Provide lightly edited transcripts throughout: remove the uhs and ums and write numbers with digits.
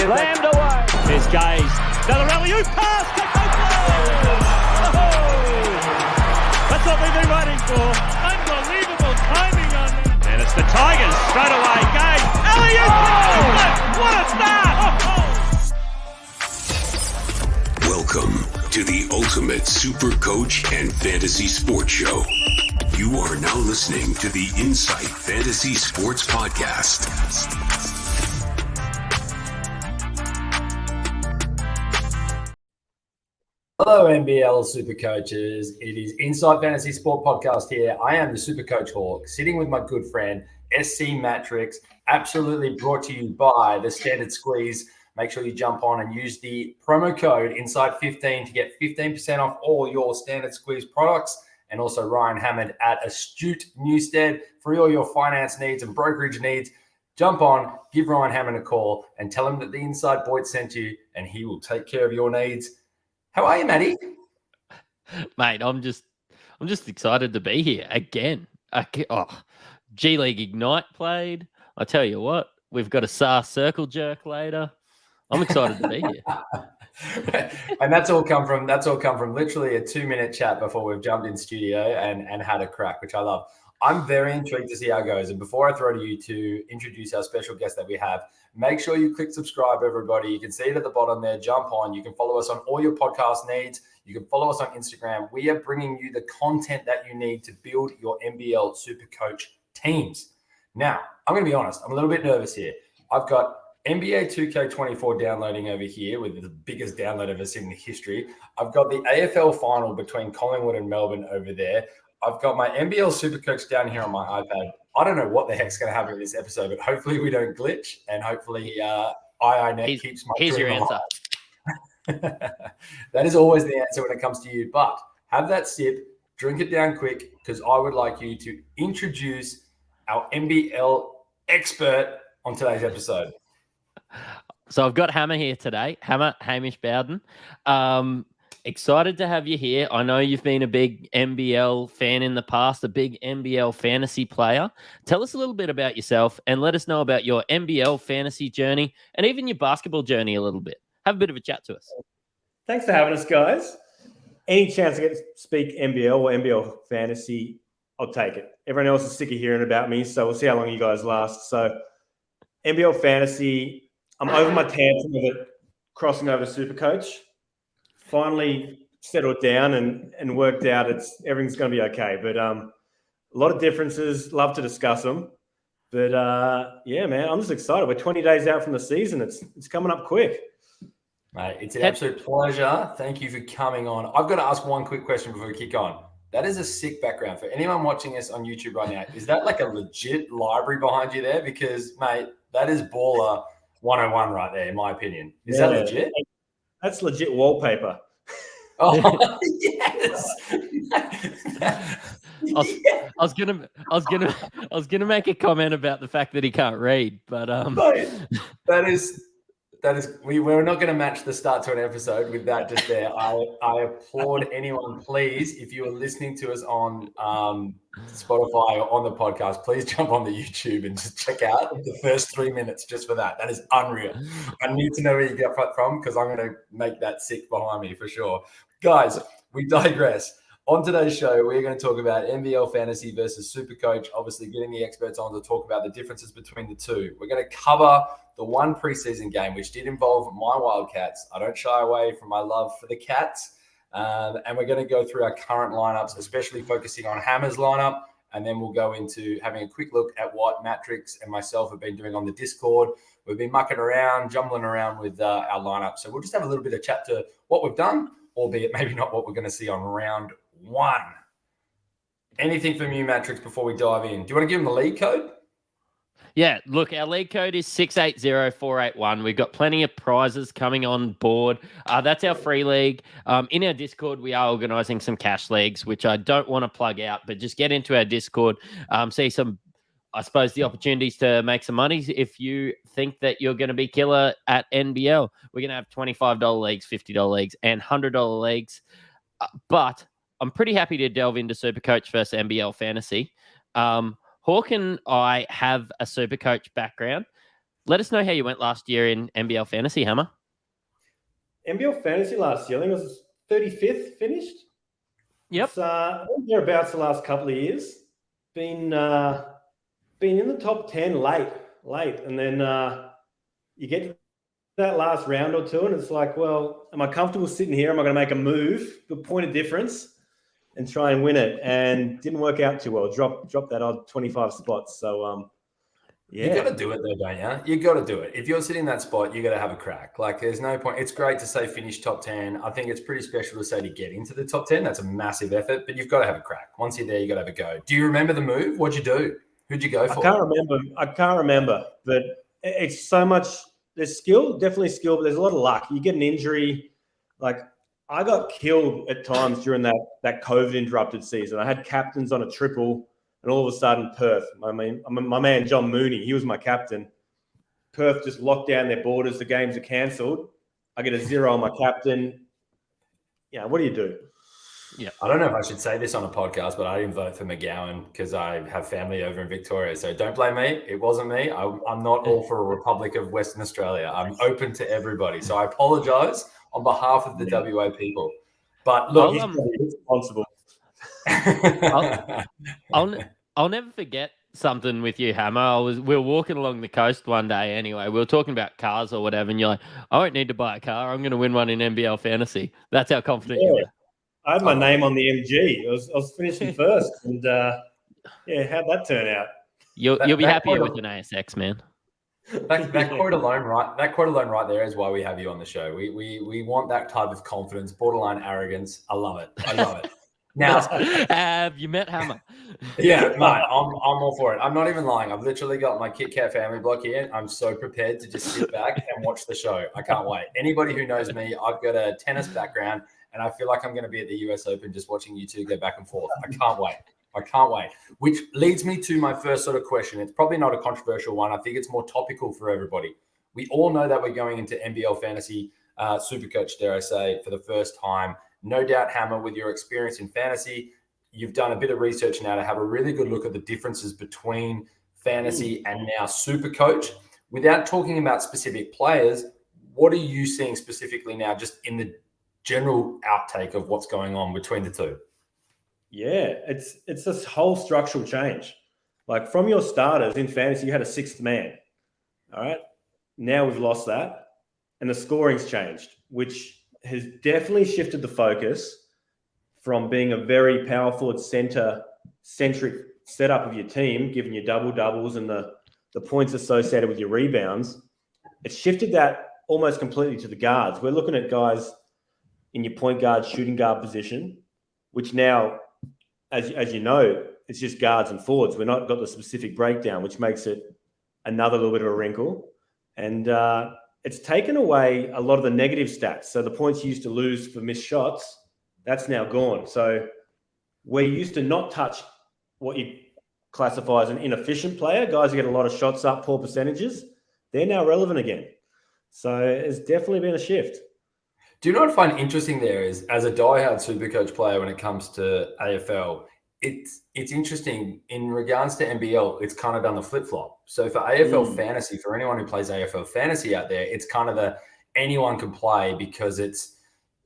Slammed away. There's Gaze. Another alley-oop pass to Copeland. That's what we've been waiting for. Unbelievable timing on that. And it's the Tigers straight away. Gaze. Alley-oop. What a start. Welcome to the Ultimate Supercoach and Fantasy Sports Show. You are now listening to the Insight Fantasy Sports Podcast. Hello, NBL Supercoaches. It is Insight Fantasy Sport Podcast here. I am the Supercoach Hawk, sitting with my good friend, SC Mattrix, absolutely brought to you by the Standard Squeeze. Make sure you jump on and use the promo code INSIDE15 to get 15% off all your Standard Squeeze products. And also Ryan Hammond at Astute Newstead for all your finance needs and brokerage needs. Jump on, give Ryan Hammond a call, and tell him that the Inside Boy sent you, and he will take care of your needs. How are you, Matty? Mate, I'm just excited to be here again. G League Ignite played. I tell you what, we've got a SAR circle jerk later. I'm excited to be here. And that's all come from literally a 2-minute chat before we've jumped in studio and had a crack, which I love. I'm very intrigued to see how it goes. And before I throw to you to introduce our special guest that we have, make sure you click subscribe, everybody. You can see it at the bottom there. Jump on. You can follow us on all your podcast needs. You can follow us on Instagram. We are bringing you the content that you need to build your NBL Supercoach teams. Now, I'm going to be honest. I'm a little bit nervous here. I've got NBA 2K24 downloading over here with the biggest download I've ever seen in history. I've got the AFL final between Collingwood and Melbourne over there. I've got my NBL Supercoach down here on my iPad. I don't know what the heck's going to happen in this episode, but hopefully we don't glitch, and hopefully IINet keeps my Here's your answer. That is always the answer when it comes to you. But have that sip, drink it down quick, because I would like you to introduce our NBL expert on today's episode. So I've got Hammer here today. Hammer, Hamish Bowden. Excited to have you here. I know you've been a big NBL fan in the past, a big NBL fantasy player. Tell us a little bit about yourself and let us know about your NBL fantasy journey and even your basketball journey a little bit. Have a bit of a chat to us. Thanks for having us, guys. Any chance to get to speak NBL or NBL fantasy, I'll take it. Everyone else is sick of hearing about me, so we'll see how long you guys last. So NBL fantasy, I'm over my tantrum of it crossing over to Supercoach. Finally settled down and worked out everything's going to be okay. But a lot of differences. Love to discuss them. But, yeah, man, I'm just excited. We're 20 days out from the season. It's coming up quick. Mate, it's an absolute pleasure. Thank you for coming on. I've got to ask one quick question before we kick on. That is a sick background. For anyone watching us on YouTube right now, is that like a legit library behind you there? Because, mate, that is baller 101 right there, in my opinion. Is that legit? That's legit wallpaper. Oh yes. I was gonna make a comment about the fact that he can't read, but that is we're not going to match the start to an episode with that just there. I applaud anyone, please, if you are listening to us on Spotify or on the podcast, please jump on the YouTube and just check out the first 3 minutes just for that. That is unreal. I need to know where you get that from because I'm going to make that sick behind me for sure. Guys, we digress. On today's show, we're going to talk about NBL Fantasy versus Supercoach, obviously getting the experts on to talk about the differences between the two. We're going to cover the one preseason game, which did involve my Wildcats. I don't shy away from my love for the Cats. And we're going to go through our current lineups, especially focusing on Hammer's lineup. And then we'll go into having a quick look at what Mattrix and myself have been doing on the Discord. We've been mucking around, jumbling around with our lineup. So we'll just have a little bit of chat to what we've done, albeit maybe not what we're going to see on round one. Anything from you, Mattrix, before we dive in? Do you want to give them the league code? Yeah, look, our league code is 680481. We've got plenty of prizes coming on board. That's our free league. In our Discord, we are organising some cash leagues, which I don't want to plug out, but just get into our Discord, see some, I suppose, the opportunities to make some money if you think that you're going to be killer at NBL. We're going to have $25 leagues, $50 leagues, and $100 leagues. But I'm pretty happy to delve into Supercoach versus NBL Fantasy. Hawk and I have a Supercoach background. Let us know how you went last year in NBL Fantasy, Hammer. NBL Fantasy last year, I think it was 35th finished. Yep. It's thereabouts the last couple of years. Been in the top 10 late. And then you get to that last round or two and it's like, well, am I comfortable sitting here? Am I going to make a move, the point of difference, and try and win it? And didn't work out too well. Drop that odd 25 spots. So, yeah. You got to do it though, don't you? You got to do it. If you're sitting in that spot, you got to have a crack. Like, there's no point. It's great to say finish top 10. I think it's pretty special to say to get into the top 10. That's a massive effort, but you've got to have a crack. Once you're there, you got to have a go. Do you remember the move? What'd you do? Who'd you go for? I can't remember, but it's so much. There's skill, definitely skill, but there's a lot of luck. You get an injury. Like, I got killed at times during that COVID interrupted season. I had captains on a triple. And all of a sudden, Perth, my man John Mooney, he was my captain. Perth just locked down their borders. The games are cancelled. I get a 0 on my captain. Yeah, what do you do? Yeah, I don't know if I should say this on a podcast, but I didn't vote for McGowan because I have family over in Victoria. So don't blame me. It wasn't me. I'm not all for a Republic of Western Australia. I'm open to everybody. So I apologise on behalf of the WA people. But look, he's responsible. I'll never forget something with you, Hammer. We were walking along the coast one day anyway. We were talking about cars or whatever, and you're like, I don't need to buy a car. I'm going to win one in NBL Fantasy. That's how confident you were. I had my name on the MG. I was finishing first. And, how'd that turn out? You'll be happier with an ASX, man. That quote alone right there is why we have you on the show. We want that type of confidence, borderline arrogance. I love it. Now, have you met Hammer? Yeah, mate, I'm all for it. I'm not even lying. I've literally got my Kit Kat family block here. I'm so prepared to just sit back and watch the show. I can't wait. Anybody who knows me, I've got a tennis background, and I feel like I'm going to be at the US Open just watching you two go back and forth. I can't wait. Which leads me to my first sort of question. It's probably not a controversial one. I think it's more topical for everybody. We all know that we're going into NBL Fantasy Supercoach, dare I say, for the first time. No doubt, Hammer, with your experience in fantasy, you've done a bit of research now to have a really good look at the differences between fantasy and now Supercoach. Without talking about specific players, what are you seeing specifically now, just in the general outtake of what's going on between the two? Yeah, it's this whole structural change. Like, from your starters in fantasy, you had a sixth man. All right. Now we've lost that, and the scoring's changed, which has definitely shifted the focus from being a very power forward centric setup of your team, giving you doubles and the points associated with your rebounds. It's shifted that almost completely to the guards. We're looking at guys in your point guard, shooting guard position, which now, as you know, it's just guards and forwards. We're not got the specific breakdown, which makes it another little bit of a wrinkle. And it's taken away a lot of the negative stats. So the points you used to lose for missed shots, that's now gone. So where you used to not touch what you classify as an inefficient player, guys who get a lot of shots up, poor percentages, they're now relevant again. So it's definitely been a shift. Do you know what I find interesting there is, as a diehard Supercoach player when it comes to AFL, it's interesting in regards to NBL, it's kind of done the flip-flop. So for AFL fantasy, for anyone who plays AFL fantasy out there, it's kind of anyone can play because it's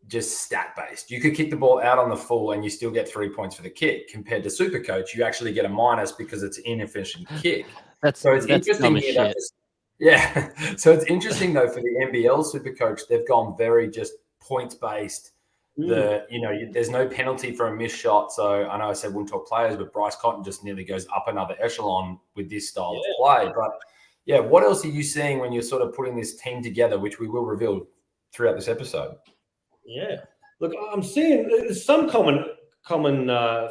just stat-based. You could kick the ball out on the full and you still get 3 points for the kick. Compared to Supercoach, you actually get a minus because it's an inefficient kick. So it's interesting here. Yeah. So it's interesting though, for the NBL Supercoach, they've gone very just points-based. There's no penalty for a missed shot. So I know I said wouldn't talk players, but Bryce Cotton just nearly goes up another echelon with this style of play. But yeah, what else are you seeing when you're sort of putting this team together, which we will reveal throughout this episode? Yeah, look, I'm seeing there's some common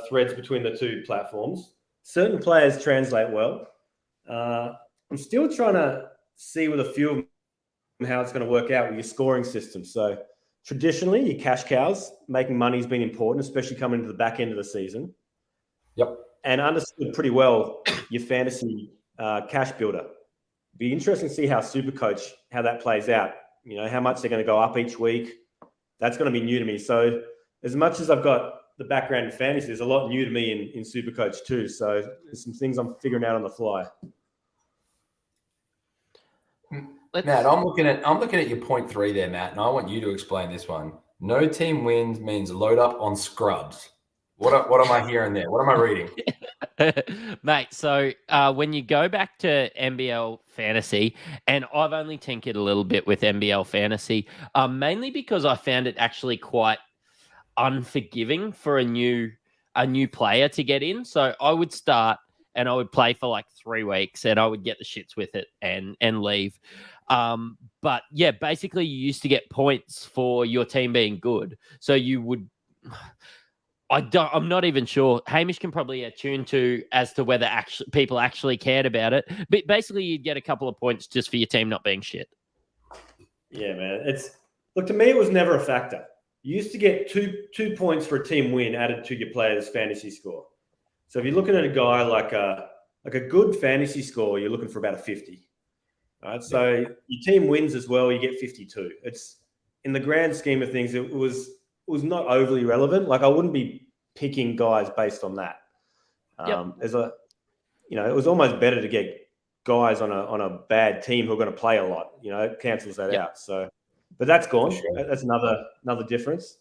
threads between the two platforms. Certain players translate well. I'm still trying to see with a few of them how it's going to work out with your scoring system. So traditionally, your cash cows, making money has been important, especially coming into the back end of the season. Yep. And understood pretty well your fantasy cash builder. Be interesting to see how Supercoach, how that plays out. You know, how much they're going to go up each week. That's going to be new to me. So as much as I've got the background in fantasy, there's a lot new to me in Supercoach too. So there's some things I'm figuring out on the fly. Matt, I'm looking at your point 3 there, Matt, and I want you to explain this one. No team wins means load up on scrubs. What am I hearing there? What am I reading? Mate, so when you go back to NBL Fantasy, and I've only tinkered a little bit with NBL Fantasy, mainly because I found it actually quite unforgiving for a new player to get in. So I would start and I would play for like 3 weeks and I would get the shits with it and leave. But yeah, basically you used to get points for your team being good. So you would... I'm not even sure. Hamish can probably attune to as to whether people actually cared about it. But basically, you'd get a couple of points just for your team not being shit. Yeah, man. To me, it was never a factor. You used to get two points for a team win added to your player's fantasy score. So if you're looking at a guy like a good fantasy score, you're looking for about a 50. Right? So your team wins as well, you get 52. It's in the grand scheme of things, it was not overly relevant. Like I wouldn't be picking guys based on that. It was almost better to get guys on a bad team who are going to play a lot. It cancels that out. So, but that's gone. Sure. That's another difference.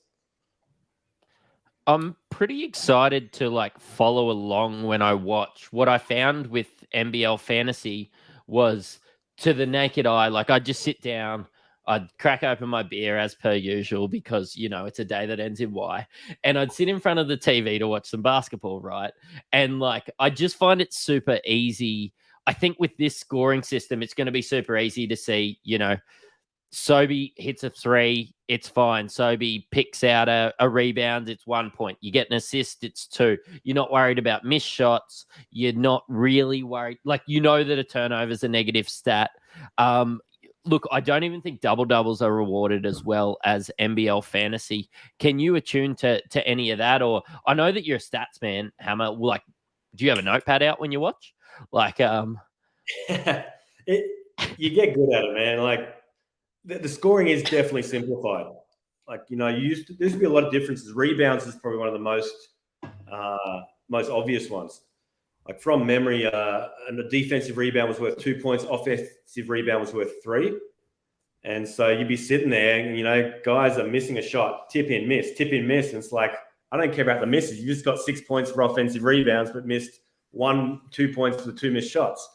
I'm pretty excited to follow along when I watch. What I found with NBL Fantasy was, to the naked eye, I'd just sit down, I'd crack open my beer as per usual because, it's a day that ends in Y. And I'd sit in front of the TV to watch some basketball, right? And I just find it super easy. I think with this scoring system, it's going to be super easy to see, Sobey hits a 3, it's fine. Sobey picks out a rebound, it's 1 point. You get an assist, it's 2. You're not worried about missed shots. You're not really worried. That a turnover is a negative stat. Look, I don't even think double-doubles are rewarded as well as NBL Fantasy. Can you attune to any of that? Or I know that you're a stats man, Hammer. Do you have a notepad out when you watch? You get good at it, man. The scoring is definitely simplified. There used to be a lot of differences. Rebounds is probably one of the most obvious ones. From memory, and the defensive rebound was worth 2 points, offensive rebound was worth 3. And so you'd be sitting there and, guys are missing a shot, tip in, miss. And it's I don't care about the misses. You just got 6 points for offensive rebounds, but missed 2 points for the 2 missed shots.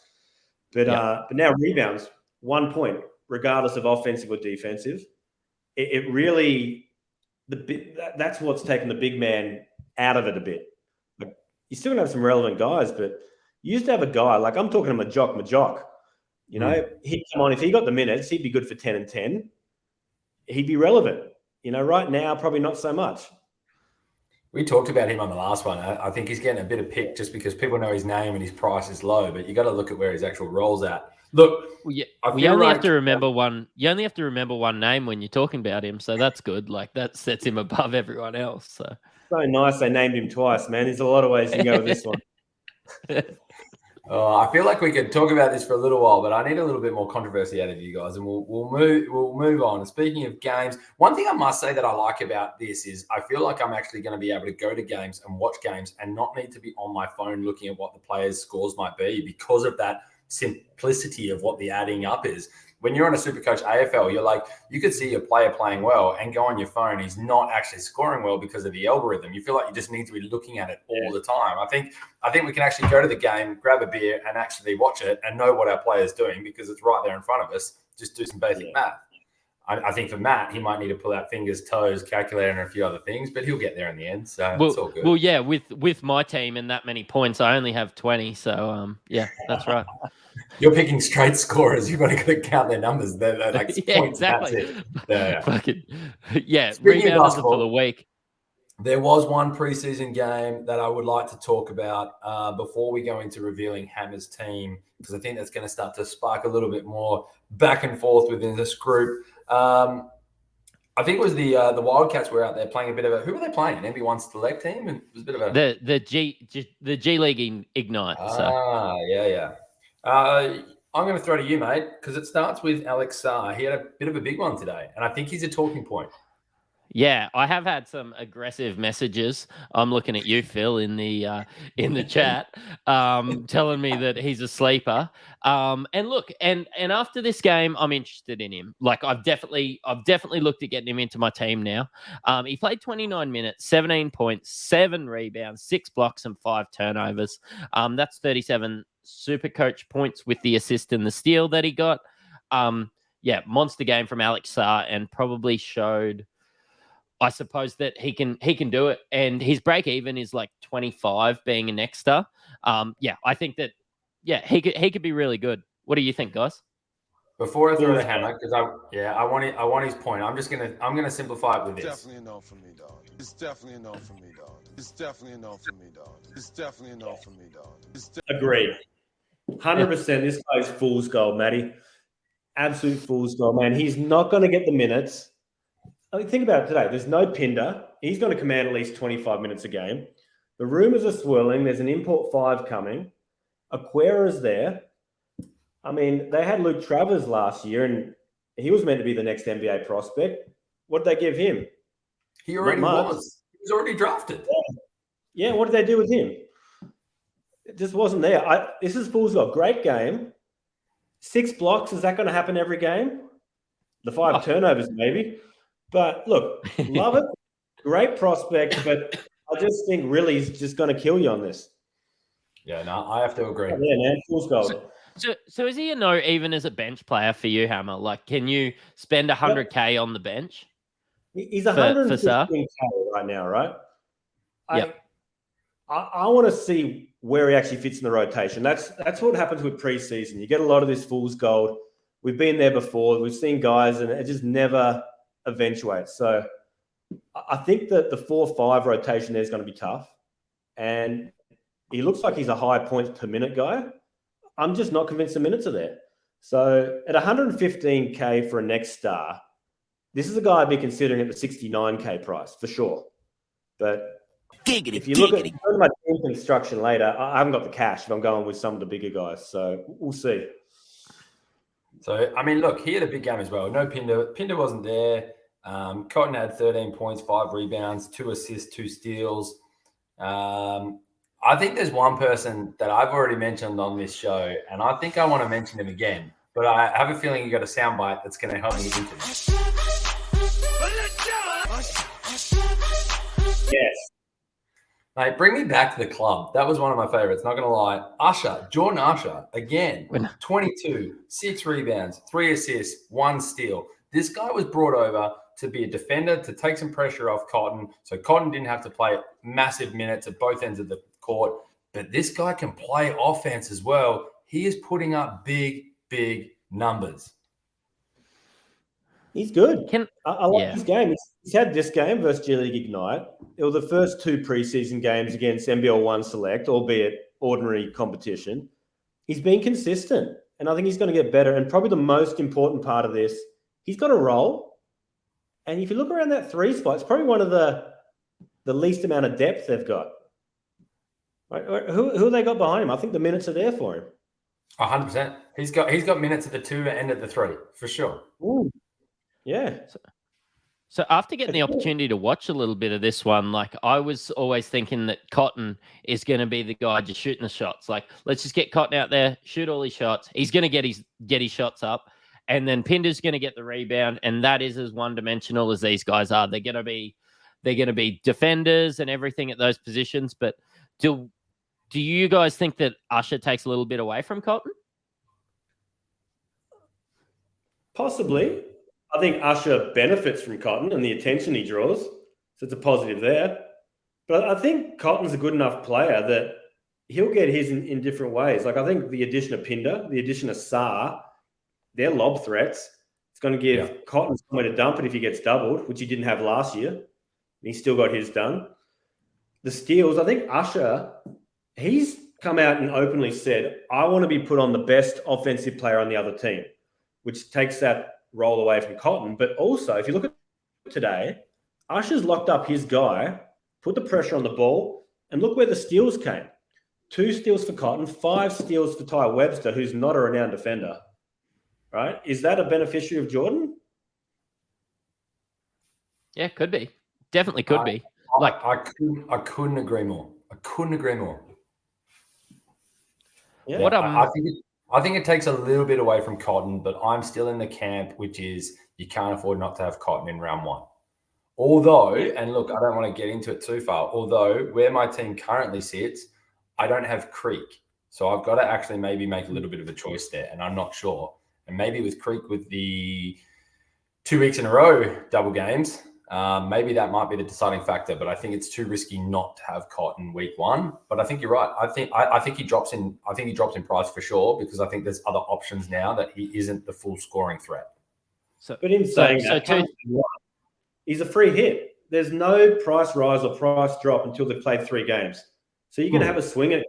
But now rebounds, 1 point, regardless of offensive or defensive. It really, that's what's taken the big man out of it a bit. You still gonna have some relevant guys, but you used to have a guy I'm talking to Majock. He'd come on, if he got the minutes, he'd be good for 10 and 10. He'd be relevant. Right now, probably not so much. We talked about him on the last one. I think he's getting a bit of pick just because people know his name and his price is low, but you got to look at where his actual role's at. Look, you only have to remember one name when you're talking about him, so that's good. That sets him above everyone else. So nice they named him twice, man. There's a lot of ways you can go with this one. I feel like we could talk about this for a little while, but I need a little bit more controversy out of you guys, and we'll move on. And speaking of games, one thing I must say that I like about this is I feel like I'm actually going to be able to go to games and watch games and not need to be on my phone looking at what the players' scores might be because of that simplicity of what the adding up is. When you're on a Supercoach AFL, you could see a player playing well and go on your phone. He's not actually scoring well because of the algorithm. You feel like you just need to be looking at it all the time. I think we can actually go to the game, grab a beer and actually watch it and know what our player's doing because it's right there in front of us. Just do some basic math. I think for Matt, he might need to pull out fingers, toes, calculator, and a few other things, but he'll get there in the end. So it's all good. Well, yeah, with my team and that many points, I only have 20. So, yeah, that's right. You're picking straight scorers. You've got to count their numbers. They're points. Exactly. That's it. Rebounders for the week. There was one preseason game that I would like to talk about before we go into revealing Hammer's team, because I think that's going to start to spark a little bit more back and forth within this group. I think it was the Wildcats were out there playing a bit of a. Who were they playing? An NB1 select team, and it was a bit of a the G League Ignite. Yeah. I'm going to throw to you, mate, because it starts with Alex Sarr. He had a bit of a big one today, and I think he's a talking point. Yeah, I have had some aggressive messages. I'm looking at you, Phil, in the chat, telling me that he's a sleeper. And look, and after this game, I'm interested in him. Like I've definitely looked at getting him into my team now. He played 29 minutes, 17 points, 7 rebounds, 6 blocks, and 5 turnovers. That's 37 Supercoach points with the assist and the steal that he got. Yeah, monster game from Alex Sarr, and probably showed, I suppose, that he can do it, and his break even is like 25, being an extra. Yeah, I think that he could be really good. What do you think, guys? Before I throw the hammer, because I want his point. I'm gonna simplify it with this. Definitely a no for me, dog. It's definitely a no for me, dog. It's definitely a no for me, dog. It's definitely a no for me, dog. Agreed. 100%. This guy's fool's gold, Matty. Absolute fool's gold, man. He's not going to get the minutes. I mean, think about it today. There's no Pinder. He's going to command at least 25 minutes a game. The rumors are swirling. There's an import 5 coming. Aquera's there. I mean, they had Luke Travers last year, and he was meant to be the next NBA prospect. What did they give him? He already was. He was already drafted. Yeah, what did they do with him? It just wasn't there. This is fool's gold. Great game. 6 blocks. Is that going to happen every game? The 5 turnovers, maybe. But look, love it. Great prospect, but I just think really he's just going to kill you on this. Yeah, no, I have to agree. Yeah, man, fool's gold. So is he a no even as a bench player for you, Hammer? Like, can you spend 100K on the bench? He's 115K right now, right? I want to see where he actually fits in the rotation. That's what happens with preseason. You get a lot of this fool's gold. We've been there before. We've seen guys, and it just never eventuates. So I think that the 4-5 rotation there is going to be tough. And he looks like he's a high points per minute guy. I'm just not convinced the minutes are there. So at 115K for a next star, this is a guy I'd be considering at the 69K price for sure. But if you look at my team construction later, I haven't got the cash if I'm going with some of the bigger guys. So we'll see. So, I mean, look, he had a big game as well. No Pinder. Pinder wasn't there. Cotton had 13 points, 5 rebounds, 2 assists, 2 steals. I think there's one person that I've already mentioned on this show, and I think I want to mention him again. But I have a feeling you got a soundbite that's going to help me into this. Yes. Mate, bring me back to the club. That was one of my favorites, not going to lie. Jordan Usher, again, 22, 6 rebounds, 3 assists, 1 steal. This guy was brought over to be a defender, to take some pressure off Cotton. So Cotton didn't have to play massive minutes at both ends of the court. But this guy can play offense as well. He is putting up big, big numbers. He's good. I like his game. He's had this game versus G League Ignite. It was the first 2 preseason games against NBL 1 Select, albeit ordinary competition. He's been consistent, and I think he's going to get better. And probably the most important part of this, he's got a role. And if you look around that 3 spot, it's probably one of the least amount of depth they've got. Right? Who have they got behind him? I think the minutes are there for him. 100%. He's got minutes at the 2 and at the 3, for sure. Ooh. Yeah. So after getting the opportunity to watch a little bit of this one, like I was always thinking that Cotton is going to be the guy just shooting the shots. Like, let's just get Cotton out there, shoot all his shots. He's going to get his shots up, and then Pinder's going to get the rebound, and that is as one-dimensional as these guys are. They're going to be defenders and everything at those positions. But do you guys think that Usher takes a little bit away from Cotton? Possibly. I think Usher benefits from Cotton and the attention he draws. So it's a positive there. But I think Cotton's a good enough player that he'll get his in different ways. Like I think the addition of Pinder, the addition of Sarr, they're lob threats. It's going to give Cotton somewhere to dump it if he gets doubled, which he didn't have last year. And he still got his done. The steals, I think Usher, he's come out and openly said, I want to be put on the best offensive player on the other team, which takes that roll away from Cotton. But also, if you look at today, Usher's locked up his guy, put the pressure on the ball, and look where the steals came. 2 steals for Cotton, 5 steals for Ty Webster, who's not a renowned defender. Right? Is that a beneficiary of Jordan? Yeah, could be. Definitely could be. I couldn't agree more. Yeah. What I think it takes a little bit away from Cotton, but I'm still in the camp, which is you can't afford not to have Cotton in round one. Although, and look, I don't want to get into it too far, although where my team currently sits, I don't have Creek. So I've got to actually maybe make a little bit of a choice there, and I'm not sure. And maybe with Creek, with the 2 weeks in a row double games, maybe that might be the deciding factor. But I think it's too risky not to have Cotton week one. But I think you're right. I think he drops in. I think he drops in price for sure, because I think there's other options now that he isn't the full scoring threat. But in saying that, he's a free hit. There's no price rise or price drop until they've played 3 games. So you can have a swing at it,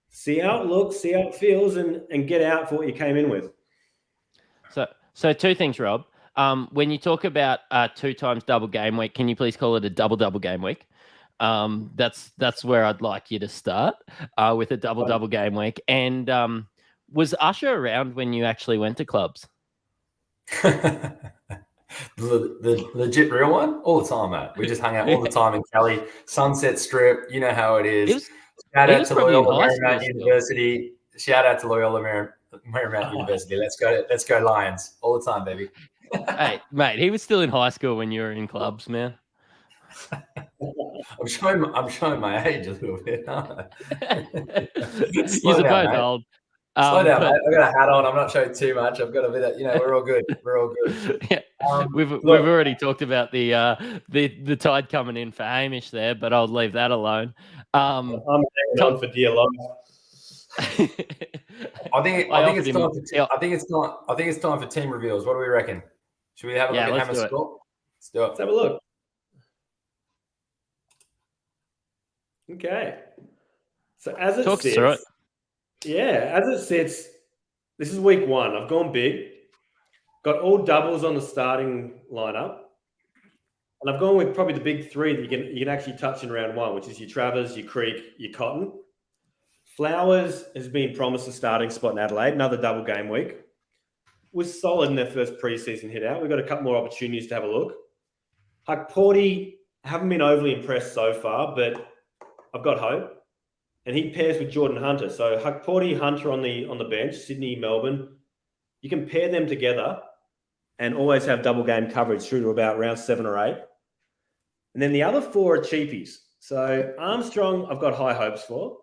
see how it looks, see how it feels, and get out for what you came in with. So 2 things, Rob. When you talk about 2 times double game week, can you please call it a double game week? That's where I'd like you to start with a double game week. And was Usher around when you actually went to clubs? The legit real one? All the time, mate. We just hung out all the time in Cali, Sunset Strip. You know how it is. Shout out to Loyola Marymount University. Shout out to Loyola Marymount University. Let's go Lions. All the time, baby. Hey, mate, he was still in high school when you were in clubs, man. I'm showing my age a little bit. You're both old. Slow down, mate. I've got a hat on. I'm not showing too much. I've got a bit of, we're all good. Yeah. We've already talked about the tide coming in for Hamish there, but I'll leave that alone. I'm hanging on for dear life. I think it's time for team reveals. What do we reckon? Should we have a look at Hammer's score? Let's do it. Let's have a look. Okay. So as it sits, through it. Yeah, as it sits, this is week 1. I've gone big. Got all doubles on the starting lineup. And I've gone with probably the big 3 that you can actually touch in round 1, which is your Travers, your Creek, your Cotton. Flowers has been promised a starting spot in Adelaide, another double game week. Was solid in their first preseason hit out. We've got a couple more opportunities to have a look. Hukporti, haven't been overly impressed so far, but I've got hope. And he pairs with Jordan Hunter. So Hukporti, Hunter on the bench, Sydney, Melbourne. You can pair them together and always have double game coverage through to about round 7 or 8. And then the other 4 are cheapies. So Armstrong, I've got high hopes for.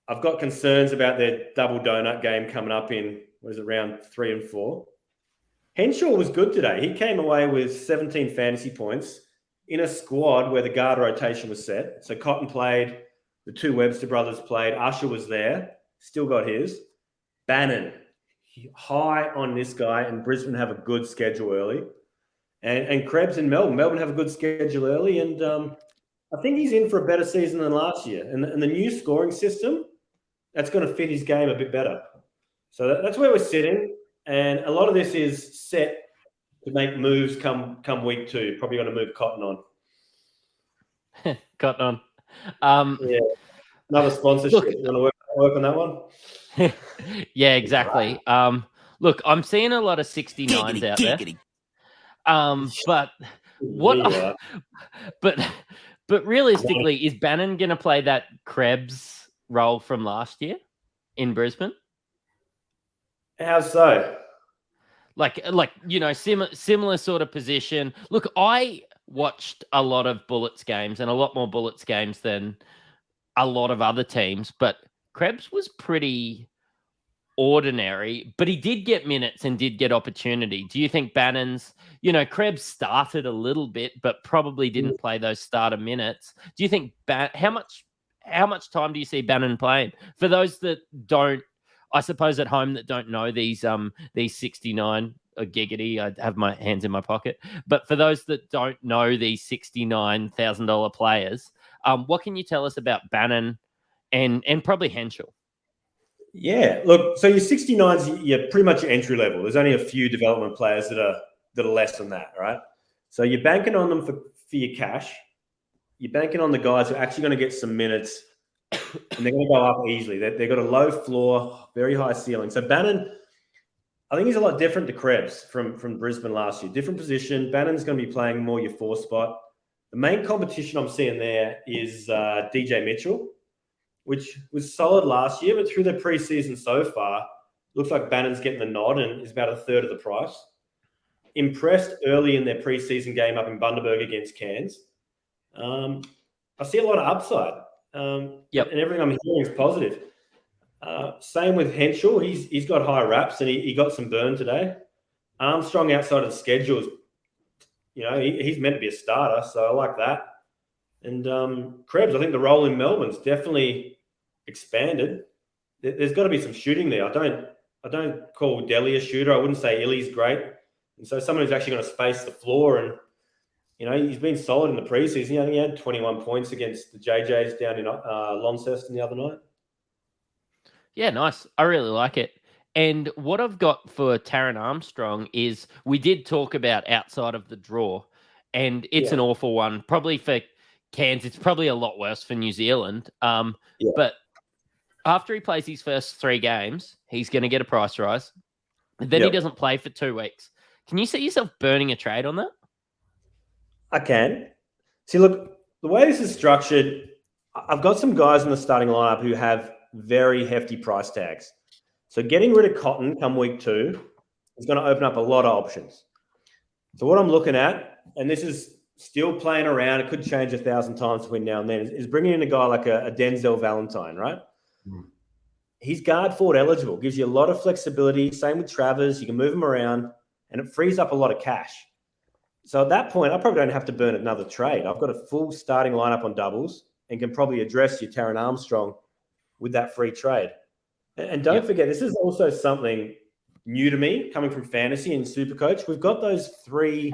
I've got concerns about their double donut game coming up in, round 3 and 4. Henshaw was good today. He came away with 17 fantasy points in a squad where the guard rotation was set. So Cotton played, the 2 Webster brothers played, Usher was there, still got his. Bannon, high on this guy, and Brisbane have a good schedule early. And Krebs in Melbourne. Melbourne have a good schedule early, and I think he's in for a better season than last year. And the new scoring system, that's going to fit his game a bit better. So that's where we're sitting. And a lot of this is set to make moves come week 2. Probably going to move Cotton on. Cotton on. Yeah. Another sponsorship. You want to work on that one? Yeah, exactly. Look, I'm seeing a lot of 69s out there. But realistically, is Bannon going to play that Krebs role from last year in Brisbane? How so? Like similar sort of position. Look, I watched a lot of Bullets games and a lot more Bullets games than a lot of other teams, but Krebs was pretty ordinary, but he did get minutes and did get opportunity. Do you think Bannon's, Krebs started a little bit, but probably didn't play those starter minutes? Do you think how much time do you see Bannon playing? For those that don't, I suppose at home that don't know these 69 giggity, I have my hands in my pocket. But for those that don't know these $69,000 players, what can you tell us about Bannon and probably Henshaw? Yeah, look, so your 69s, you're pretty much entry level. There's only a few development players that are less than that, right? So you're banking on them for your cash. You're banking on the guys who are actually going to get some minutes, and they're going to go up easily. They've got a low floor, very high ceiling. So Bannon, I think he's a lot different to Krebs from Brisbane last year. Different position. Bannon's going to be playing more your 4 spot. The main competition I'm seeing there is DJ Mitchell, which was solid last year, but through the preseason so far, looks like Bannon's getting the nod and is about a third of the price. Impressed early in their preseason game up in Bundaberg against Cairns. I see a lot of upside. And everything I'm hearing is positive. Same with Henschel. He's got high reps and he got some burn today. Armstrong outside of the schedule is, he's meant to be a starter, so I like that. And Krebs, I think the role in Melbourne's definitely expanded. There's got to be some shooting there. I don't call Delhi a shooter. I wouldn't say Illy's great. And so someone who's actually going to space the floor and, he's been solid in the preseason. I think he had 21 points against the JJs down in Launceston the other night. Yeah, nice. I really like it. And what I've got for Taran Armstrong is we did talk about outside of the draw, and it's an awful one. Probably for Cairns, it's probably a lot worse for New Zealand. But after he plays his first 3 games, he's going to get a price rise. Then he doesn't play for 2 weeks. Can you see yourself burning a trade on that? I can. See, look, the way this is structured, I've got some guys in the starting lineup who have very hefty price tags. So getting rid of Cotton come week 2 is going to open up a lot of options. So what I'm looking at, and this is still playing around, it could change 1,000 times between now and then, is bringing in a guy like a Denzel Valentine, right? He's guard forward eligible, gives you a lot of flexibility. Same with Travers. You can move him around, and it frees up a lot of cash. So at that point, I probably don't have to burn another trade. I've got a full starting lineup on doubles and can probably address your Taran Armstrong with that free trade. And don't forget, this is also something new to me coming from fantasy and Supercoach. We've got those 3,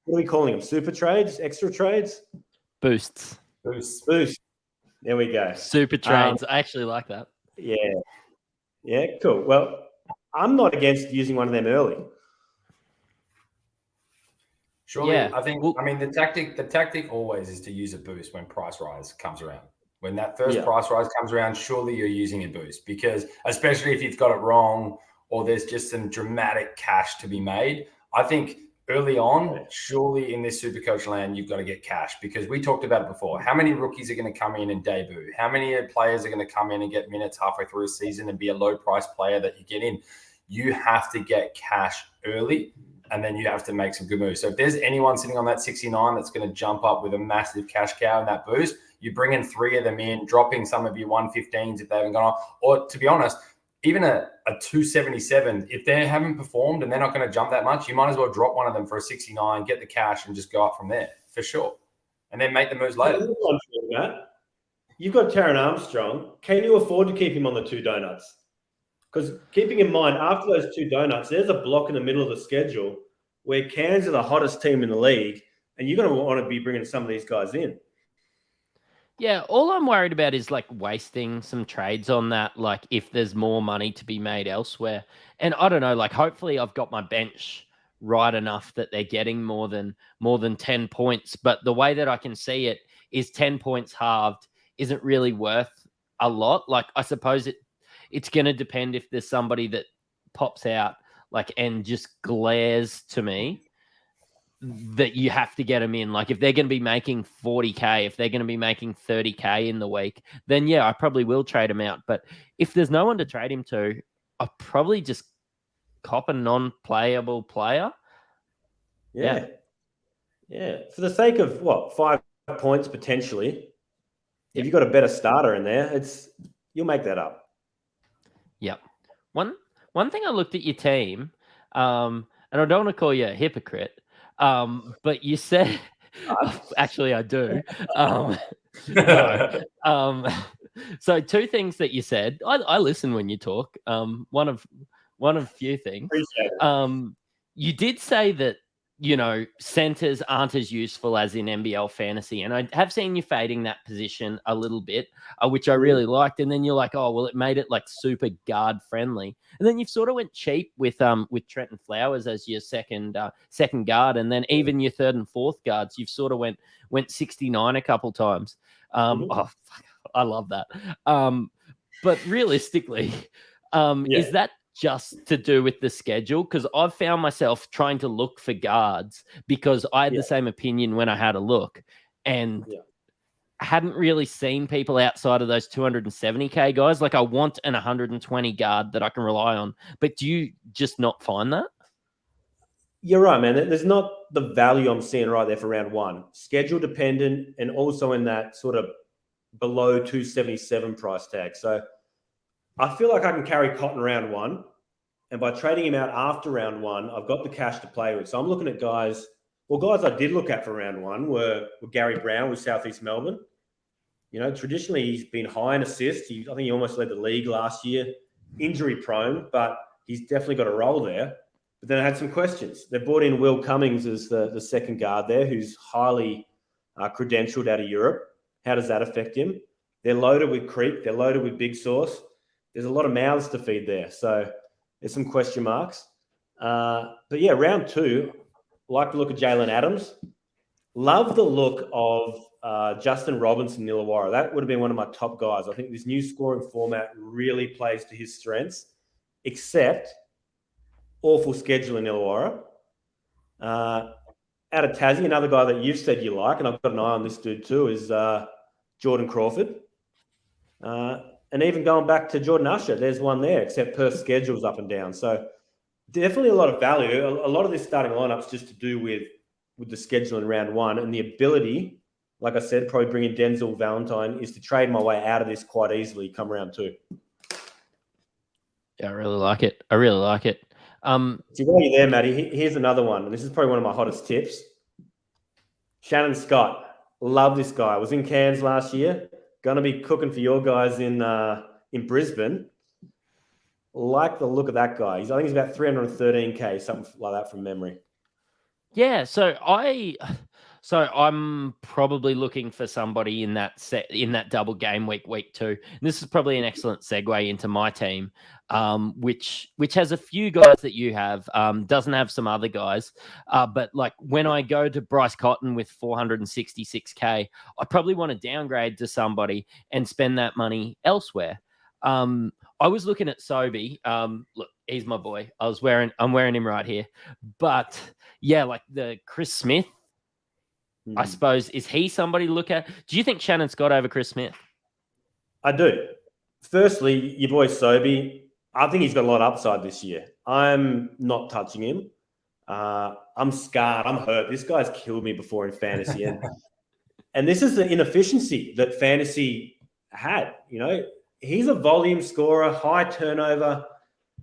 what are we calling them? Super trades, extra trades? Boosts. There we go. Super trades. I actually like that. Yeah, cool. Well, I'm not against using one of them early. Surely, I think. The tactic always is to use a boost when price rise comes around. When that first price rise comes around, surely you're using a boost because, especially if you've got it wrong or there's just some dramatic cash to be made. I think early on, surely in this Supercoach land, you've got to get cash because we talked about it before. How many rookies are going to come in and debut? How many players are going to come in and get minutes halfway through a season and be a low price player that you get in? You have to get cash early. And then you have to make some good moves. So if there's anyone sitting on that 69 that's going to jump up with a massive cash cow in that boost, you bring in 3 of them in, dropping some of your 115s if they haven't gone on. Or to be honest, even a 277, if they haven't performed and they're not going to jump that much, you might as well drop one of them for a 69, get the cash and just go up from there for sure. And then make the moves later. You've got Taran Armstrong. Can you afford to keep him on the 2 donuts? Because keeping in mind, after those 2 donuts, there's a block in the middle of the schedule where Cairns are the hottest team in the league, and you're going to want to be bringing some of these guys in. Yeah, all I'm worried about is like wasting some trades on that, like if there's more money to be made elsewhere. And I don't know, like hopefully I've got my bench right enough that they're getting more than 10 points. But the way that I can see it is 10 points halved isn't really worth a lot. Like I suppose it's going to depend if there's somebody that pops out like and just glares to me that you have to get them in. Like if they're going to be making 40K, if they're going to be making 30K in the week, then yeah, I probably will trade him out. But if there's no one to trade him to, I'll probably just cop a non-playable player. Yeah. For the sake of 5 points potentially, if you've got a better starter in there, you'll make that up. Yep. One thing I looked at your team, and I don't want to call you a hypocrite, but you said, actually I do. So 2 things that you said. I listen when you talk. One of few things. Appreciate it. You did say that centers aren't as useful as in NBL fantasy. And I have seen you fading that position a little bit, which I really liked. And then you're like, oh, well, it made it like super guard friendly. And then you've sort of went cheap with Trenton Flowers as your second guard. And then even your 3rd and 4th guards, you've sort of went 69 a couple times. Oh, fuck, I love that. But realistically, is that just to do with the schedule, because I've found myself trying to look for guards because I had the same opinion when I had a look, and hadn't really seen people outside of those 270K guys. Like, I want an 120 guard that I can rely on. But do you just not find that? You're right, man. There's not the value I'm seeing right there for round one. Schedule dependent, and also in that sort of below 277 price tag. So I feel like I can carry Cotton round one, and by trading him out after round one, I've got the cash to play with. So I'm looking at guys. Well, guys I did look at for round one were Gary Brown with Southeast Melbourne. You know, traditionally he's been high in assists. I think he almost led the league last year. Injury prone, but he's definitely got a role there. But then I had some questions. They brought in Will Cummings as the second guard there, who's highly credentialed out of Europe. How does that affect him? They're loaded with Creek. They're loaded with Big Sauce. There's a lot of mouths to feed there. So there's some question marks. But yeah, round two, like the look of Jalen Adams. Love the look of Justin Robinson Illawarra. That would have been one of my top guys. I think this new scoring format really plays to his strengths, except awful schedule in Illawarra. Out of Tassie, another guy that you've said you like, and I've got an eye on this dude too, is Jordan Crawford. And even going back to Jordan Usher, there's one there, except Perth's schedule's up and down. So definitely a lot of value. A lot of this starting lineup's just to do with the schedule in round one, and the ability, like I said, probably bringing Denzel Valentine, is to trade my way out of this quite easily come round two. Yeah, I really like it. I really like it. So while you're there, Matty, here's another one, and this is probably one of my hottest tips. Shannon Scott. Love this guy. Was in Cairns last year. Going to be cooking for your guys in Brisbane. Like the look of that guy. I think he's about 313K, something like that from memory. Yeah, so I'm probably looking for somebody in that double game week 2. And this is probably an excellent segue into my team, which has a few guys that you have, doesn't have some other guys. But like when I go to Bryce Cotton with 466K, I probably want to downgrade to somebody and spend that money elsewhere. I was looking at Sobey. Look, he's my boy. I'm wearing him right here. But yeah, like the Chris Smith, I suppose, is he somebody to look at? Do you think Shannon Scott over Chris Smith? I do. Firstly, your boy Sobey, I think he's got a lot of upside this year. I'm not touching him. I'm scarred. I'm hurt. This guy's killed me before in fantasy. And this is the inefficiency that fantasy had. You know, he's a volume scorer, high turnover.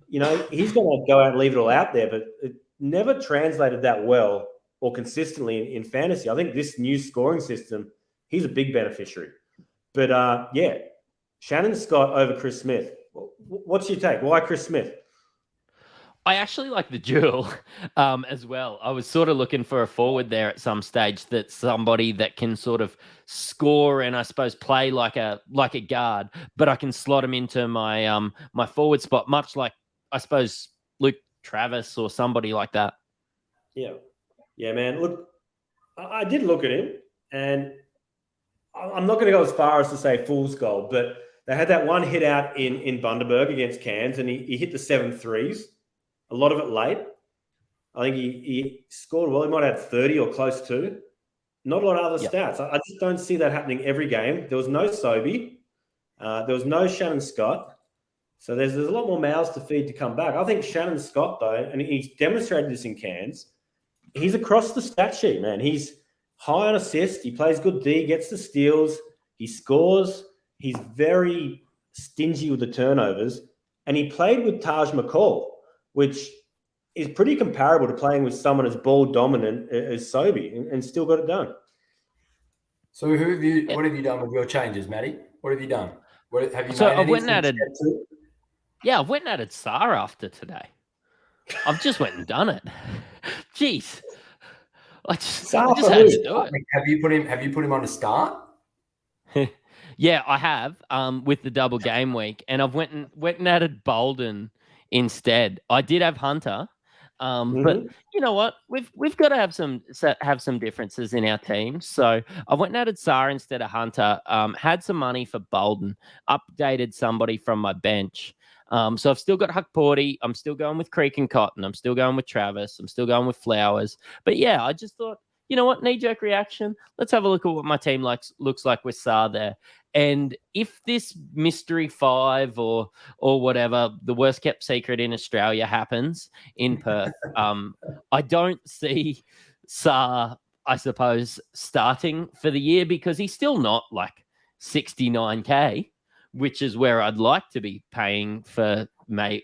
You know, he's going to go out and leave it all out there, but it never translated that well or consistently in fantasy. I think this new scoring system, he's a big beneficiary. But yeah, Shannon Scott over Chris Smith. What's your take? Why Chris Smith? I actually like the duel as well. I was sort of looking for a forward there at some stage, that's somebody that can sort of score and I suppose play like a guard, but I can slot him into my my forward spot, much like I suppose Luke Travis or somebody like that. Yeah, man. Look, I did look at him, and I'm not going to go as far as to say fool's gold, but they had that one hit out in Bundaberg against Cairns, and he hit the 7 threes. A lot of it late. I think he scored well. He might have had 30 or close to. Not a lot of other stats. I just don't see that happening every game. There was no Sobey. There was no Shannon Scott. So there's a lot more mouths to feed to come back. I think Shannon Scott, though, and he's demonstrated this in Cairns, he's across the stat sheet, man. He's high on assist. He plays good D, gets the steals. He scores. He's very stingy with the turnovers. And he played with Taj McCall, which is pretty comparable to playing with someone as ball dominant as Sobey, and still got it done. So what have you done with your changes, Matty? What have you done? Have you so made I went and added. to? Yeah, I went and added Sar after today. I've just went and done it. Jeez, I just had to do it. Have you put him on a start? Yeah, I have. With the double game week, and I've went and added Bowden instead. I did have Hunter, but you know what? We've got to have some differences in our team. So I went and added Sar instead of Hunter. Had some money for Bowden. Updated somebody from my bench. So I've still got Huck Porty. I'm still going with Creek and Cotton. I'm still going with Travis. I'm still going with Flowers. But yeah, I just thought, you know what, knee-jerk reaction. Let's have a look at what my team looks like with Saar there. And if this mystery 5 or whatever, the worst kept secret in Australia happens in Perth, I don't see Saar, I suppose, starting for the year because he's still not like 69K, which is where I'd like to be paying for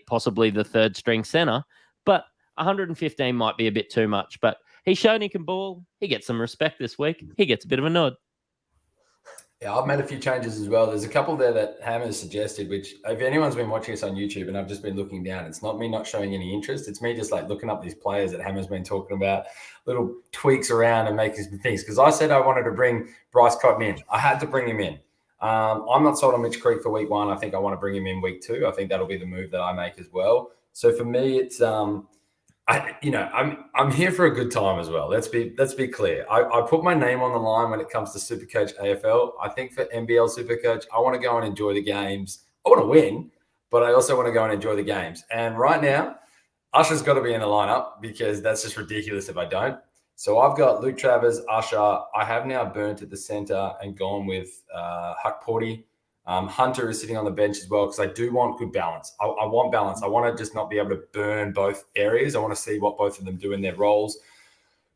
possibly the third string center. But 115 might be a bit too much. But he's shown he can ball. He gets some respect this week. He gets a bit of a nod. Yeah, I've made a few changes as well. There's a couple there that Hammer's suggested, which if anyone's been watching us on YouTube and I've just been looking down, it's not me not showing any interest. It's me just like looking up these players that Hammer's been talking about, little tweaks around and making some things. Because I said I wanted to bring Bryce Cotton in. I had to bring him in. I'm not sold on Mitch Creek for week 1. I think I want to bring him in week 2. I think that'll be the move that I make as well. So for me, it's I'm here for a good time as well. Let's be clear. I put my name on the line when it comes to Supercoach AFL. I think for NBL Supercoach, I want to go and enjoy the games. I want to win, but I also want to go and enjoy the games. And right now, Usher's got to be in the lineup because that's just ridiculous if I don't. So I've got Luke Travers, Usher. I have now burnt at the center and gone with Huck Porty. Hunter is sitting on the bench as well because I do want good balance. I want balance. I want to just not be able to burn both areas. I want to see what both of them do in their roles.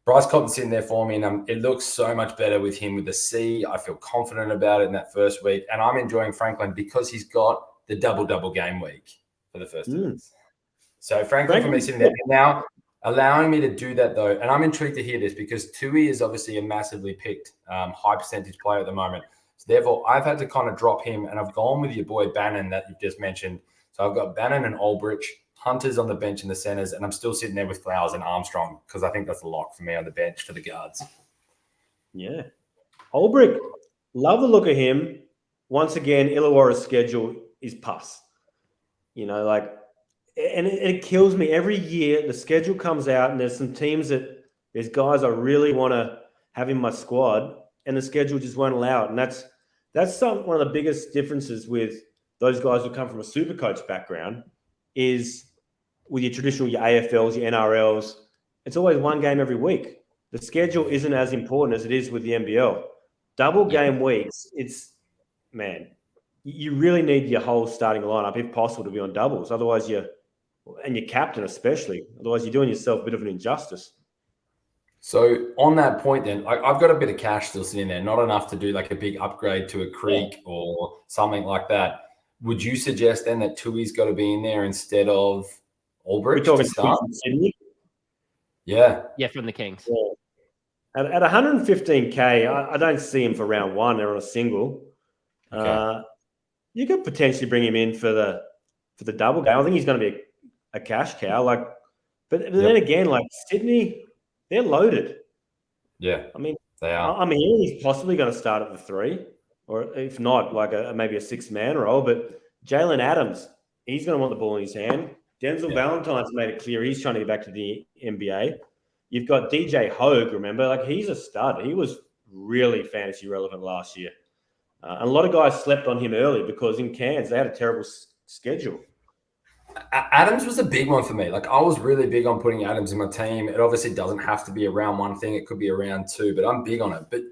Bryce Cotton's sitting there for me, and it looks so much better with him with the C. I feel confident about it in that first week, and I'm enjoying Franklin because he's got the double game week for the first 2 weeks. So Franklin for me sitting there now, allowing me to do that though, and I'm intrigued to hear this because Tui is obviously a massively picked high percentage player at the moment. So therefore, I've had to kind of drop him, and I've gone with your boy Bannon that you've just mentioned. So I've got Bannon and Olbrich, Hunter's on the bench in the centers, and I'm still sitting there with Flowers and Armstrong because I think that's a lock for me on the bench for the guards. Yeah. Olbrich, love the look of him. Once again, Illawarra's schedule is pus. And it kills me every year. The schedule comes out, and there's some teams there's guys I really want to have in my squad, and the schedule just won't allow it. And that's one of the biggest differences with those guys who come from a Supercoach background is with your AFLs, your NRLs, it's always one game every week. The schedule isn't as important as it is with the NBL. Double game weeks, you really need your whole starting lineup, if possible, to be on doubles. Otherwise, and your captain especially, otherwise you're doing yourself a bit of an injustice. So on that point then, I've got a bit of cash still sitting there, not enough to do like a big upgrade to a Creek or something like that. Would you suggest then that Tui's got to be in there instead of Olbrich to start? Sydney? Yeah. Yeah, from the Kings. Yeah. At 115K, I don't see him for round 1. They're on a single. Okay. You could potentially bring him in for the double game. I think he's going to be a cash cow. But then again, Sydney, they're loaded. Yeah, I mean, they are. I mean, he's possibly going to start at the 3, or if not, maybe a 6-man role. But Jalen Adams, he's going to want the ball in his hand. Denzel Valentine's made it clear he's trying to get back to the NBA. You've got DJ Hogue, remember? He's a stud. He was really fantasy relevant last year. And a lot of guys slept on him early because in Cairns, they had a terrible schedule. Adams was a big one for me. I was really big on putting Adams in my team. It obviously doesn't have to be a round 1 thing. It could be a round 2, but I'm big on it. But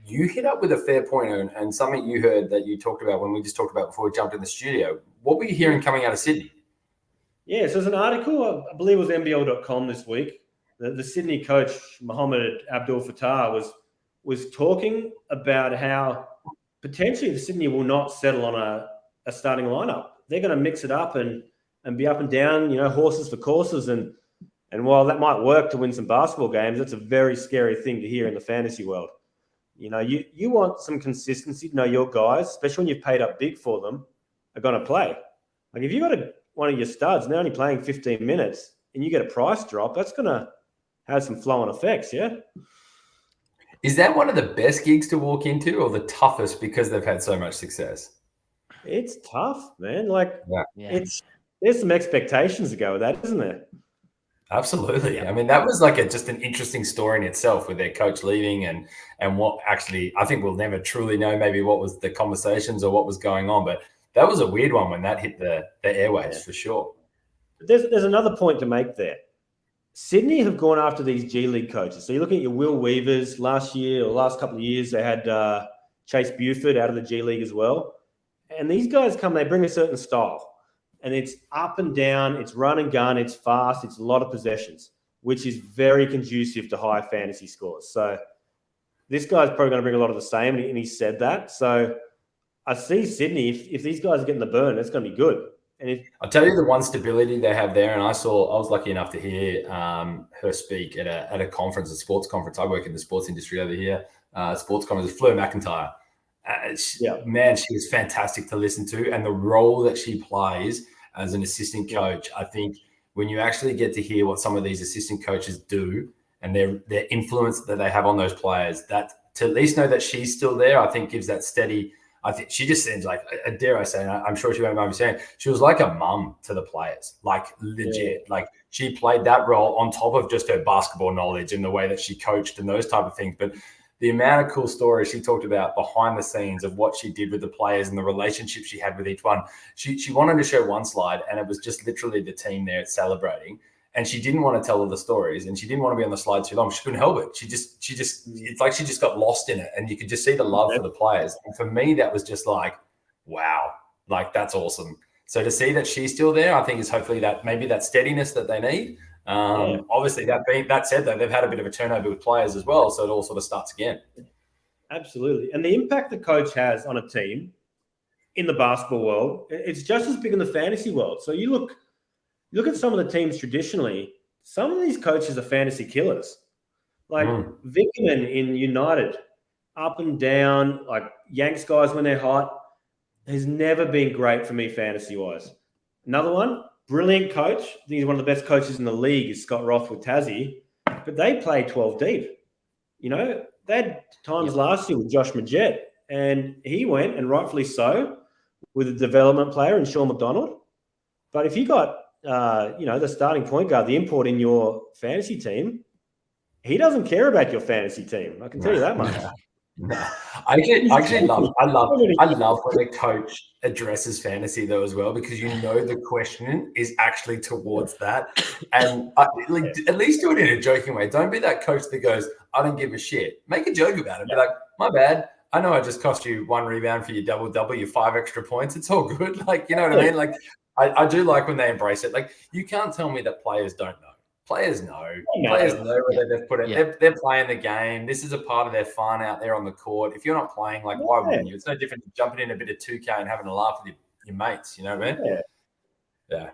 you hit up with a fair point and something you heard that you talked about when we just talked about before we jumped in the studio. What were you hearing coming out of Sydney? Yeah, so there's an article, I believe it was NBL.com this week. The Sydney coach, Mohammed Abdul Fattah, was talking about how potentially the Sydney will not settle on a starting lineup. They're going to mix it up and be up and down, horses for courses. And while that might work to win some basketball games, it's a very scary thing to hear in the fantasy world. You want some consistency to know your guys, especially when you've paid up big for them, are going to play. If you've got one of your studs and they're only playing 15 minutes and you get a price drop, that's going to have some flow-on effects, yeah? Is that one of the best gigs to walk into or the toughest because they've had so much success? It's tough, man. There's some expectations to go with that, isn't there? Absolutely. I mean, that was just an interesting story in itself with their coach leaving and what actually, I think we'll never truly know maybe what was the conversations or what was going on, but that was a weird one when that hit the airwaves for sure. There's another point to make there. Sydney have gone after these G League coaches. So you're looking at your Will Weavers last couple of years. They had Chase Buford out of the G League as well. And these guys they bring a certain style. And it's up and down, it's run and gun, it's fast, it's a lot of possessions, which is very conducive to high fantasy scores. So this guy's probably going to bring a lot of the same, and he said that. So I see Sydney, if these guys are getting the burn, it's going to be good. And I'll tell you the one stability they have there, and I was lucky enough to hear her speak at a conference, a sports conference. I work in the sports industry over here. Sports conference, Fleur McIntyre. Man, she was fantastic to listen to, and the role that she plays as an assistant coach, I think when you actually get to hear what some of these assistant coaches do and their influence that they have on those players, that to at least know that she's still there, I think gives that steady. I think she just seems like, dare I say, and I'm sure she won't mind me saying, she was like a mum to the players, like legit. Yeah. Like she played that role on top of just her basketball knowledge and the way that she coached and those type of things. But the amount of cool stories she talked about behind the scenes of what she did with the players and the relationship she had with each one. She wanted to show one slide, and it was just literally the team there celebrating. And she didn't want to tell all the stories, and she didn't want to be on the slide too long. She couldn't help it. She just, it's like she just got lost in it, and you could just see the love for the players. And for me, that was just like, wow, like that's awesome. So to see that she's still there, I think is hopefully that maybe that steadiness that they need. Obviously, that said, though, they've had a bit of a turnover with players as well, so it all sort of starts again. Absolutely, and the impact the coach has on a team in the basketball world, it's just as big in the fantasy world. So you look at some of the teams traditionally, some of these coaches are fantasy killers. Like Vickerman in United, up and down, like Yanks guys when they're hot, has never been great for me fantasy-wise. Another one, brilliant coach. I think he's one of the best coaches in the league is Scott Roth with Tassie, but they play 12 deep. You know, they had times last year with Josh Majette, and he went, and rightfully so, with a development player in Sean McDonald. But if you got the starting point guard, the import in your fantasy team, he doesn't care about your fantasy team. I can tell you that much. No. I actually love when the coach addresses fantasy though as well, because you know the question is actually towards that, and at least do it in a joking way. Don't be that coach that goes, "I don't give a shit." Make a joke about it. Be like, "My bad. I know I just cost you 1 rebound for your double, your 5 extra points. It's all good." Like, you know what I mean? Like, I do like when they embrace it. Like, you can't tell me that players don't know. Players know. Players know where they've put it. Yeah. They're playing the game. This is a part of their fun out there on the court. If you're not playing, like, why wouldn't you? It's no different than jumping in a bit of 2K and having a laugh with your mates. You know what I mean? Yeah.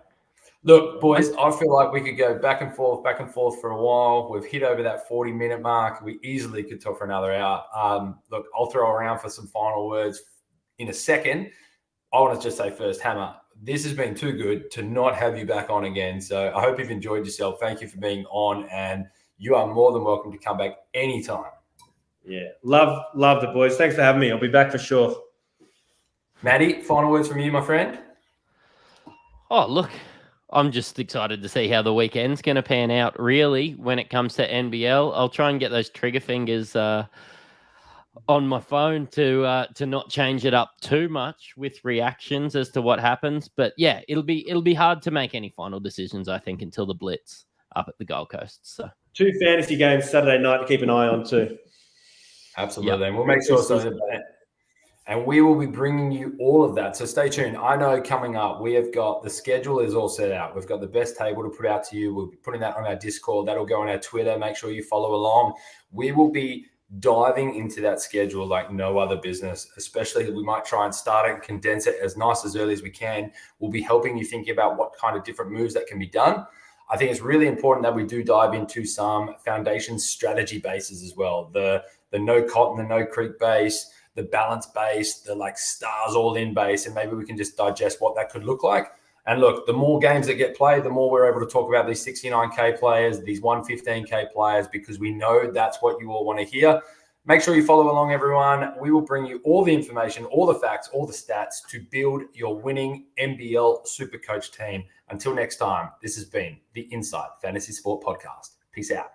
Look, boys, I feel like we could go back and forth for a while. We've hit over that 40-minute mark. We easily could talk for another hour. Look, I'll throw around for some final words in a second. I want to just say first, Hammer, this has been too good to not have you back on again. So I hope you've enjoyed yourself. Thank you for being on, and you are more than welcome to come back anytime. Yeah, love the boys. Thanks for having me. I'll be back for sure. Matty, final words from you, my friend? Oh, look, I'm just excited to see how the weekend's going to pan out, really, when it comes to NBL. I'll try and get those trigger fingers on my phone to not change it up too much with reactions as to what happens. But yeah, it'll be hard to make any final decisions, I think, until the Blitz up at the Gold Coast. So 2 fantasy games Saturday night to keep an eye on too. Absolutely. Yep. And we'll make sure so. And we will be bringing you all of that. So stay tuned. I know coming up, we have got the schedule is all set out. We've got the best table to put out to you. We'll be putting that on our Discord. That'll go on our Twitter. Make sure you follow along. We will be diving into that schedule like no other business, especially we might try and start it and condense it as nice as early as we can. We'll be helping you think about what kind of different moves that can be done. I think it's really important that we do dive into some foundation strategy bases as well. The no cotton, the no creek base, the balance base, the like stars all in base, and maybe we can just digest what that could look like. And look, the more games that get played, the more we're able to talk about these 69K players, these 115K players, because we know that's what you all want to hear. Make sure you follow along, everyone. We will bring you all the information, all the facts, all the stats to build your winning NBL Supercoach team. Until next time, this has been the Inside Fantasy Sport Podcast. Peace out.